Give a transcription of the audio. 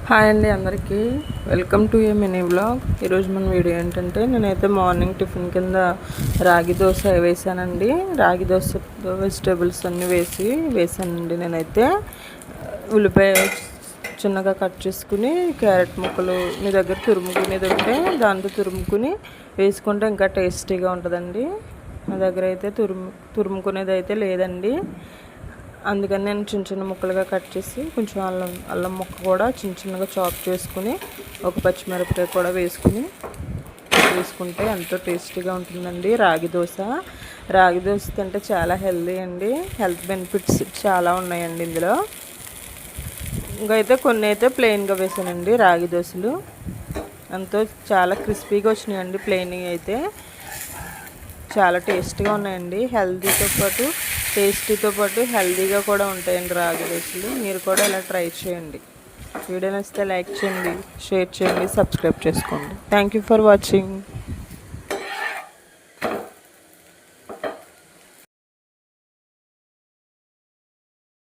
Hi అండి అందరికీ welcome to A mini vlog. ఈరోజు మన వీడియో ఏంటంటే నేనైతే మార్నింగ్ టిఫిన్ కింద రాగి దోశ వేసానండి. రాగి దోశ వెజిటేబుల్స్ అన్నీ వేసానండి. నేనైతే ఉల్లిపాయ చిన్నగా కట్ చేసుకుని, క్యారెట్ ముక్కలు మీ దగ్గర తురుముకునేది ఉంటే దాంతో తురుముకుని వేసుకుంటే ఇంకా టేస్టీగా ఉంటుందండి. నా దగ్గర అయితే తురుముకునేది అయితే లేదండి. అందుకని నేను చిన్న చిన్న ముక్కలుగా కట్ చేసి కొంచెం అల్లం ముక్క కూడా చిన్నగా చాప్ చేసుకుని ఒక పచ్చిమిరపకాయ కూడా వేసుకుంటే ఎంతో టేస్టీగా ఉంటుందండి రాగి దోశ. రాగి దోశ తింటే చాలా హెల్తీ అండి. హెల్త్ బెనిఫిట్స్ చాలా ఉన్నాయండి ఇందులో. ఇంకైతే కొన్ని అయితే ప్లెయిన్గా వేసానండి రాగి దోశలు. ఎంతో చాలా క్రిస్పీగా వచ్చినాయండి. ప్లెయిన్ అయితే చాలా టేస్టీగా ఉన్నాయండి. టేస్టీతో పాటు హెల్తీగా కూడా ఉంటాయండి రాగి దోశలు. మీరు కూడా ఇలా ట్రై చేయండి. వీడియో నచ్చితే లైక్ చేయండి, షేర్ చేయండి, సబ్స్క్రైబ్ చేసుకోండి. Thank you for watching.